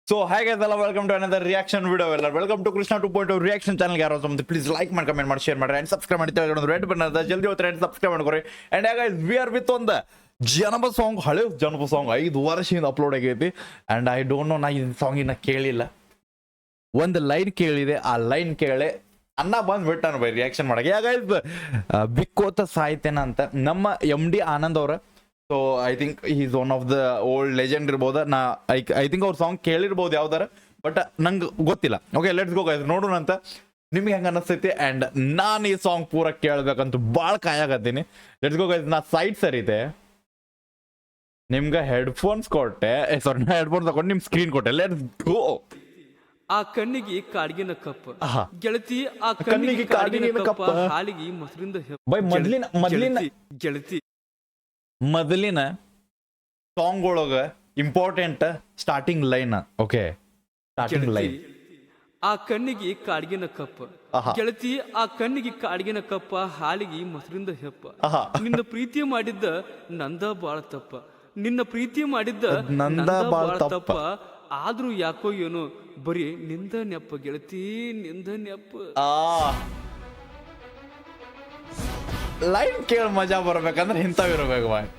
So hi guys, hello, welcome to another reaction video. Welcome to Krishna 2.0 reaction channel. ಯಾರು ಅಂತ please like ಮಾಡಿ comment ಮಾಡಿ share ಮಾಡಿ and subscribe ಮಾಡಿ ತೆಗೆದು ರೆಡ್ ಬಟನ್ ಅದ ಜಲ್ದಿ ಹೋಗ್ತಾರೆ ಅಂಡ್ ಸಬ್ಸ್ಕ್ರೈಬ್ ಮಾಡ್ಕೊರಿ. And guys we are with ಒಂದು ಜನಪದ ಸಾಂಗ್, ಹಳೆ ಜನಪದ ಸಾಂಗ್ 5 ವರ್ಷದಿಂದ ಅಪ್ಲೋಡ್ ಆಗೈತಿ. ಅಂಡ್ ಐ ಡೋಂಟ್ ನೋ, ನಾ ಈ ಸಾಂಗ್ ಇನ್ನ ಕೇಳಿಲ್ಲ. ಒಂದು ಲೈನ್ ಕೇಳಿದೆ, ಆ ಲೈನ್ ಕೇಳೆ ಅನ್ನ ಬಂದ್ಬಿಟ್ಟಾನ ಬೈ ರಿಯಾಕ್ಷನ್ ಮಾಡಕ್ಕೆ. ಗೈಸ್ ಬಿಕ್ಕೋತ ಸಾಯ್ತೇನ ಅಂತ ನಮ್ಮ MD ಆನಂದ್ ಅವ್ರ. So I think is one of the old legend ಇರ್ಬೋದು. ನಾ ಐ ಥಿಂಕ್ ಅವ್ರ ಸಾಂಗ್ ಕೇಳಿರ್ಬೋದು ಯಾವ್ದಾರ, ಬಟ್ ನಂಗೆ ಗೊತ್ತಿಲ್ಲ. ಓಕೆ, ಲೆಟ್ಸ್ ಗೋ ಗೈಸ್, ನೋಡೋಣ ಅಂತ ನಿಮ್ಗೆ ಹೆಂಗೆ ಅನ್ನಿಸ್ತೈತಿ. ಆ್ಯಂಡ್ ನಾನು ಈ ಸಾಂಗ್ ಪೂರ ಕೇಳ್ಬೇಕಂತ ಭಾಳ ಕಾಯಾಕತ್ತೀನಿ. Let's go guys. ನಾ ಸೈಡ್ ಸರಿತೆ, ನಿಮ್ಗೆ ಹೆಡ್ಫೋನ್ಸ್ ಕೊಟ್ಟೆ, ಸಾರಿ ನಾ ಹೆಡ್ಫೋನ್ಸ್ ತಗೊಂಡು ನಿಮ್ ಸ್ಕ್ರೀನ್ ಕೊಟ್ಟೆ. Let's go. ಆ ಕಣ್ಣಿಗೆ ಕಾಡ್ಗಿನ ಕಪ್ಪ ಆಹಾ. ಗೆಳತಿ, ಆ ಕಣ್ಣಿಗೆ ಕಾಡ್ಗಿನ ಕಪ್ಪ, ಹಾಲಿಗೆ ಮೊಸರಿಂದ ಬೈ ಗೆಳತಿ ಮೊದಲಿನ ಸಾಂಗ್ ಒಳಗ important starting line. Okay, starting line. ಆ ಕಣ್ಣಿಗೆ ಕಾಡ್ಗಿನ ಕಪ್ಪ ಗೆಳತಿ, ಆ ಕಣ್ಣಿಗೆ ಕಾಡ್ಗಿನ ಕಪ್ಪ, ಹಾಲಿಗೆ ಮೊಸರಿಂದ ಹೆಪ್ಪ. ನಿನ್ನ ಪ್ರೀತಿ ಮಾಡಿದ್ದ ನಂದ ಬಾಳ ತಪ್ಪ, ನಿನ್ನ ಪ್ರೀತಿ ಮಾಡಿದ್ದ ನಂದ ಬಾಳ ತಪ್ಪ. ಆದ್ರೂ ಯಾಕೋ ಏನೋ ಬರೀ ನಿಂದ ನೆಪ್ಪ ಗೆಳತಿ, ನಿಂದ ನೆಪ್ಪ. ಲೈನ್ ಕೇಳಿ ಮಜಾ ಬರ್ಬೇಕಂದ್ರೆ ಇಂಥವಿರ್ಬೇಕು ಬಾಯ್.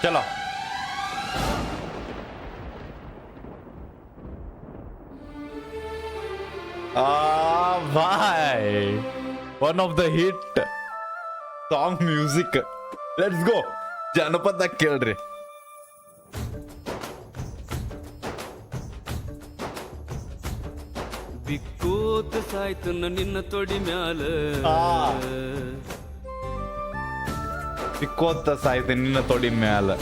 ಚಲೋ. Bye. One of the hit song music. Let's go. ಜನಪದ ಕೇಳ್ರಿ. ಬಿಕ್ಕೋತ ಸಾಯ್ತು ನಿನ್ನ ತೊಡಿ ಮ್ಯಾಲ, ಬಿಕ್ಕೋತ ಸಾಯ್ತು ನಿನ್ನ ತೊಡಿ ಮ್ಯಾಲ.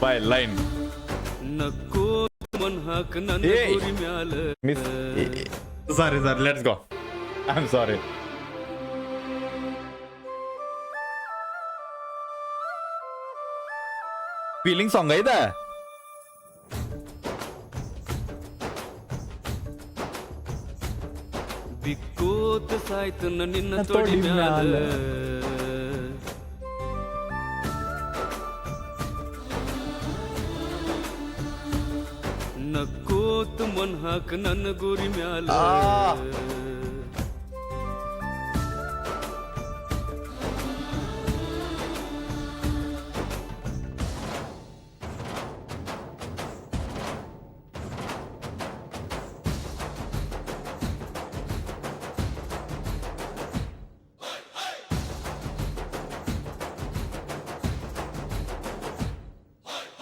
By line. ನಕ್ಕೋತ ಮನ್ ಹಾಕ ನನ್ನ ಗುರಿ ಮ್ಯಾಲ. Sorry, let's go. I'm sorry. Feeling song ಐದ. ಬಿಕ್ಕೋತ ಸಾಯ್ತು ನಿನ್ನ ತೊಡಿ ಮ್ಯಾಲ, ನಕ್ಕೋತ ಮನ್ ಹಾಕ ನನ್ನ ಗುರಿ ಮ್ಯಾಲ.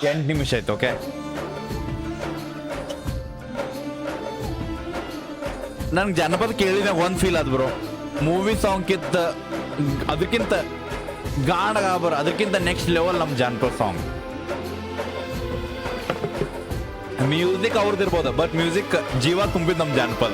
ಎಂಟು ನಿಮಿಷ ಆಯ್ತು. ಓಕೆ, ನನ್ಗೆ ಜನಪದ ಕೇಳಿದ ಒಂದ್ ಫೀಲ್ ಆದ್ ಬ್ರೋ. ಮೂವಿ ಸಾಂಗ್ ಅದಕ್ಕಿಂತ ಗಾಢ ಅದಕ್ಕಿಂತ ನೆಕ್ಸ್ಟ್ ಲೆವೆಲ್ ನಮ್ ಜನಪದ ಸಾಂಗ್. ಮ್ಯೂಸಿಕ್ ಅವ್ರದ್ದಿರ್ಬೋದು, ಬಟ್ ಮ್ಯೂಸಿಕ್ ಜೀವ ತುಂಬಿದ್ ನಮ್ ಜನಪದ.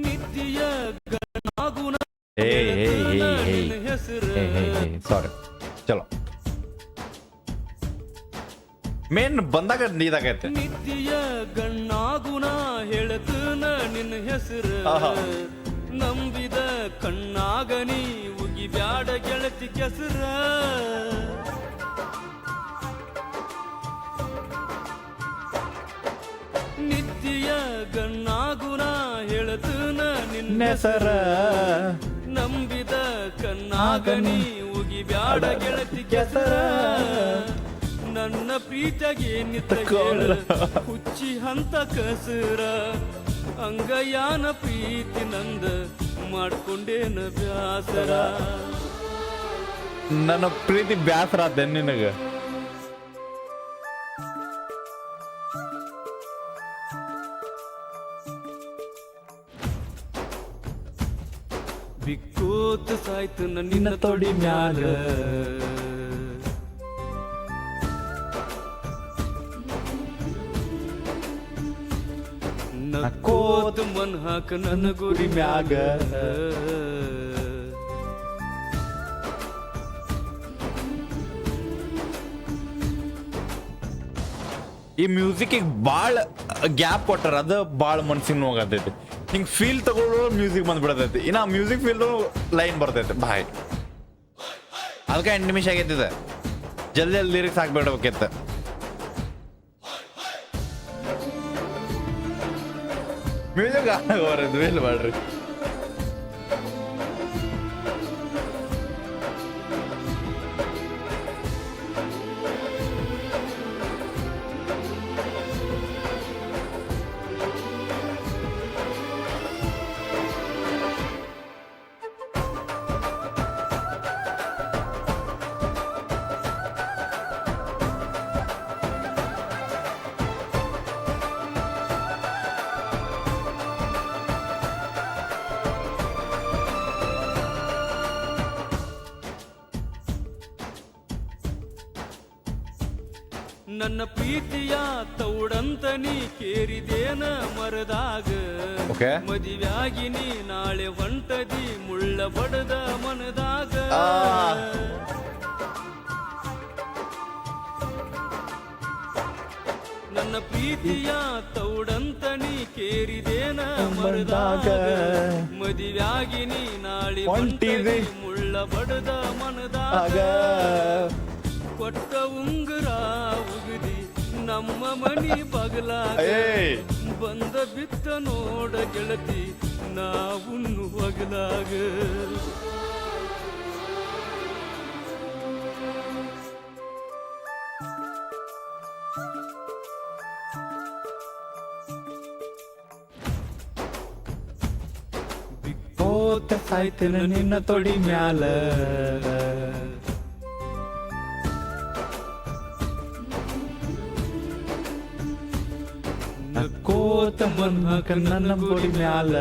ನಿತ್ಯ ಗಣಗುಣ ಸಾರಿ, ಚಲೋ. ಮೇನ್ ಬಂದಾಗ ಇದಾಗೈತೆ. ನಿತ್ಯ ಗಣ್ಣಾಗುಣ ಹೇಳತನ ನಿನ್ನ ಹೆಸರು, ನಂಬಿದ ಕಣ್ಣಾಗನಿ ಉಗಿ ಬ್ಯಾಡ ಗೆಳತಿ ಕೆಸರ. ನಿತ್ಯ ಗಣ್ಣಾಗುಣ ಹೇಳತನ ನಿನ್ನ ಹೆಸರ, ನಂಬಿದ ಕಣ್ಣಾಗನಿ ಉಗಿ ಬ್ಯಾಡ ಗೆಳತಿ ಕೆಸರ. ನನ್ನ ಪ್ರೀತಿಗೆ ನಿತ್ತ ಹುಚ್ಚಿ ಹಂತ ಕಸರ, ಅಂಗಯಾನ ಪ್ರೀತಿ ನಂದ ಮಾಡ್ಕೊಂಡೇನ ಬ್ಯಾಸರ. ನನ್ನ ಪ್ರೀತಿ ಬ್ಯಾಸರ ಆದ ನಿನಗ. ಬಿಕ್ಕೋತ ಸಾಯ್ತು ನಿನ್ನ ತೊಡಿ ಮ್ಯಾಲ ನಕ್ಕೋತ ಮನ್ ಹಾಕ ನನ್ನ ಗುರಿ ಮ್ಯಾಗ ಈ ಮ್ಯೂಸಿಕ್ಕಿಗೆ ಭಾಳ ಗ್ಯಾಪ್ ಕೊಟ್ಟಾರ ಅದು ಭಾಳ ಮನ್ಸಿಗೆ ನೋವಾಗತೈತಿ ಹಿಂಗೆ ಫೀಲ್ ತಗೊಳ್ಳೋ ಮ್ಯೂಸಿಕ್ ಬಂದ್ಬಿಡತೈತಿ ಇನ್ನು ಆ ಮ್ಯೂಸಿಕ್ ಫೀಲ್ಡು ಲೈನ್ ಬರ್ತೈತೆ ಬಾಯ್ ಅದಕ್ಕೆ 8 ನಿಮಿಷ ಆಗೈತಿದೆ ಜಲ್ದಿ ಅಲ್ಲಿ ಲಿರಿಕ್ಸ್ ಹಾಕ್ಬಿಡ್ಬೇಕಿತ್ತು ಮ್ಯೂಸಿಕ್ ಬರೋದು ಇಲ್ಲ ಮಾಡ್ರಿ ನನ್ನ ಪ್ರೀತಿಯ ತೌಡಂತ ನೀ ಕೇರಿದೇನ ಮರದಾಗ ಓಕೆ ಮದುವ್ಯಾಗಿ ನೀ ನಾಳೆ ಹೊಂಟದಿ ಮುಳ್ಳ ಬಡದ ಮನದಾಗ ನನ್ನ ಪ್ರೀತಿಯ ತೌಡಂತ ನೀ ಕೇರಿದೇನ ಮರದಾಗ ಮದುವ್ಯಾಗಿ ನೀ ನಾಳೆ ಹೊಂಟದಿ ಮುಳ್ಳ ಬಡದ ಮನದಾಗ ಕೊಟ್ಟ ಉಂಗುರ ಉಗಿದಿ ನಮ್ಮ ಮನಿ ಬಗಲಾಗ ಬಂದ ಬಿತ್ತ ನೋಡ ಗೆಳತಿ ನಾವುನ್ನು ಬಗಲಾಗ ಬಿಕ್ಕೋತ ಸಾಯ್ತೇನ ನಿನ್ನ ತೊಡಿ ಮ್ಯಾಲ ನಕ್ಕೋತ ಮನ್ಹಾಕ ನನ್ನ ಬೊಡಿ ಮ್ಯಾಲ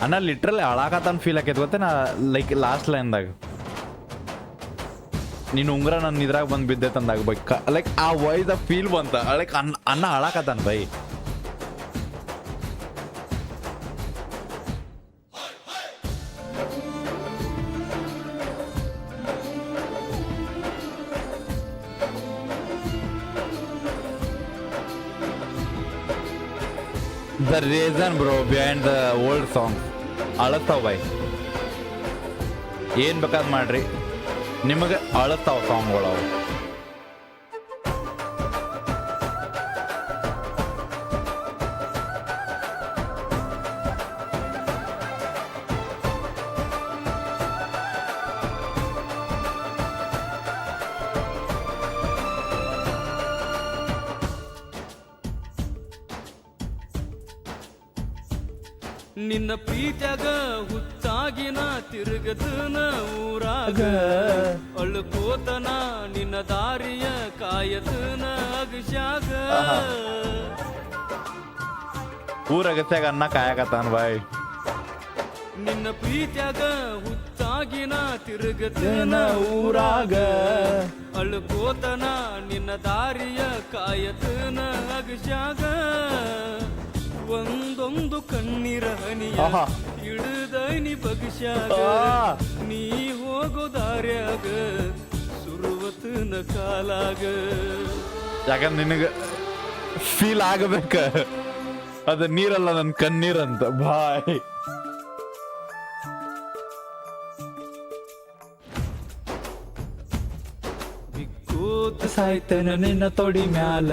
ಅಣ್ಣ ಲಿಟ್ರಲಿ ಅಳಾಕತ್ತಾನ ಫೀಲ್ ಆಕೈತಿ ಗೊತ್ತೇನ ಲೈಕ್ ಲಾಸ್ಟ್ ಲೈನ್ದಾಗ ನೀನು ಉಂಗ್ರ ನನ್ನ ಇದ್ರಾಗ ಬಂದು ಬಿದ್ದೈತೆ ಅಂದಾಗ ಬೈ ಲೈಕ್ ಆ ವಾಯ್ಸ್ ಫೀಲ್ ಬಂತ ಲೈಕ್ ಅಣ್ಣ ಅಳಾಕತ್ತಾನ ಬೈ The reason bro behind the old song ಅಳಸ್ತಾವ ಬಾಯ್ ಏನ್ ಬೇಕಾದ್ ಮಾಡ್ರಿ ನಿಮಗೆ ಅಳಸ್ತಾವ ಸಾಂಗ್ಗಳು ಅವು ನಿನ್ನ ಪ್ರೀತ್ಯಾಗ ಹುಚ್ಚಾಗಿನ ತಿರುಗದನ ಊರಾಗ ಅಳ್ಕೋತನ ನಿನ್ನ ದಾರಿಯ ಕಾಯತನ ಅಗಸ್ಯಾಗ ಊರಗತ್ಯಾಗ ಅನ್ನ ಕಾಯಕತ್ತಾನ ಬಾಯ್ ನಿನ್ನ ಪ್ರೀತ್ಯಾಗ ಹುಚ್ಚಾಗಿನ ತಿರುಗದನ ಊರಾಗ ಅಳ್ಕೋತನ ನಿನ್ನ ದಾರಿಯ ಕಾಯತನ ಅಗಸ್ಯಾಗ ಒಂದೊಂದು ಕಣ್ಣೀರ ಹನಿಯ ಇಡದನಿ ಬಗಸ್ಯಾಗ ನೀ ಹೋಗೋ ದಾರ್ಯಾಗ ಸುರುವತನ ಕಾಲಾಗ ಯಾಕಂದ್ರೆ ನಿನಗ ಫೀಲ್ ಆಗಬೇಕ ಅದ ನೀರಲ್ಲ ನನ್ ಕಣ್ಣೀರಂತ ಬಾಯ್ ಬಿಕ್ಕೋತ ಸಾಯ್ತನ ನಿನ್ನ ತೊಡಿ ಮ್ಯಾಲ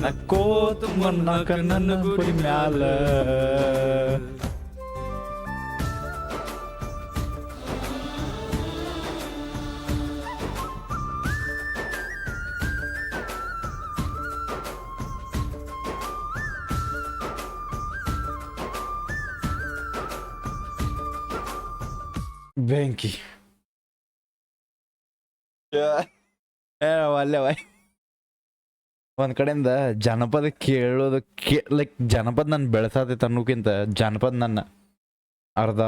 ನಕ್ಕೋತ ಮನ್ನಾಕ ನನ್ನ ಗುರಿ ಮ್ಯಾಲ ಬೆಂಕಿ ಅಲ್ಲೇ ಬಾಯ್ ಒಂದ್ ಕಡೆಯಿಂದ ಜನಪದ ಕೇಳೋದು ಲೈಕ್ ಜನಪದ ನಾನು ಬೆಳೆಸತೈತೆ ಅನ್ನೋಕ್ಕಿಂತ ಜನಪದ ನನ್ನ ಅರ್ಧ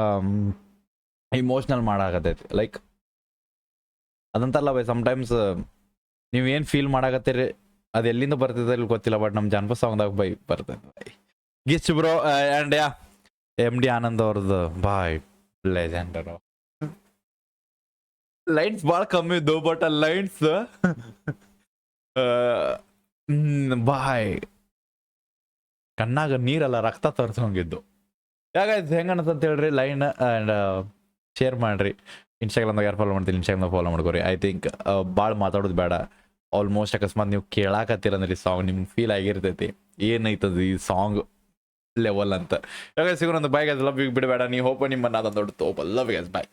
ಇಮೋಷ್ನಲ್ ಮಾಡಾಕತೈತಿ. ಲೈಕ್ ಅದಂತಲ್ಲ ಬೈ, ಸಮಟೈಮ್ಸ್ ನೀವೇನು ಫೀಲ್ ಮಾಡಾಕತ್ತೀರಿ ಅದು ಎಲ್ಲಿಂದ ಬರ್ತೈತೆ ಇಲ್ಲಿ ಗೊತ್ತಿಲ್ಲ, ಬಟ್ ನಮ್ಮ ಜನಪದ ಸಾಂಗ್ದಾಗ ಬೈ ಬರ್ತೈತೆ ಬೈ. ಗಿಚ್ ಬ್ರೋ ಆ್ಯಂಡ್ ಯಾ MD ಆನಂದ್ ಅವ್ರದ್ದು ಬಾಯ್ ಲೆಜೆಂಡರು. ಲೈನ್ಸ್ ಭಾಳ ಕಮ್ಮಿ ಇದ್ದು, ಬಟ್ ಆ ಲೈನ್ಸ್ ಬಾಯ್ ಕಣ್ಣಾಗ ನೀರಲ್ಲ ರಕ್ತ ತೋರಿಸೋಂಗಿದ್ದು. ಯಾಕಾಯ್ತು ಹೆಂಗ ಅಂತ ಹೇಳ್ರಿ ಲೈನ್ ಆ್ಯಂಡ್ ಶೇರ್ ಮಾಡ್ರಿ. ಇನ್ಸ್ಟಾಗ್ರಾಮ್ದಾಗ ಯಾರು ಫಾಲೋ ಮಾಡ್ತೀನಿ ಇನ್ಸ್ಟಾಗ್ರಾಮ್ದಾಗ ಫಾಲೋ ಮಾಡ್ಕೊರಿ. ಐ ಥಿಂಕ್ ಭಾಳ ಮಾತಾಡೋದು ಬೇಡ. ಆಲ್ಮೋಸ್ಟ್ ಅಕಸ್ಮಾತ್ ನೀವು ಕೇಳಾಕತ್ತೀರಂದ್ರೆ ಈ ಸಾಂಗ್ ನಿಮ್ಗೆ ಫೀಲ್ ಆಗಿರ್ತೈತಿ ಏನೈತದ ಈ ಸಾಂಗ್ ಲೆವೆಲ್ ಅಂತ. ಯಾಕೆ ಸಿಗೋಣ ಒಂದು ಬೈ ಗೈಸ್, ಲವ್ ಯು, ಬಿಡಬೇಡ. ನೀವು ಹೋಪ ನಿಮ್ಮನ್ನ ದೊಡ್ಡ ತೋಪ. Love you guys, by.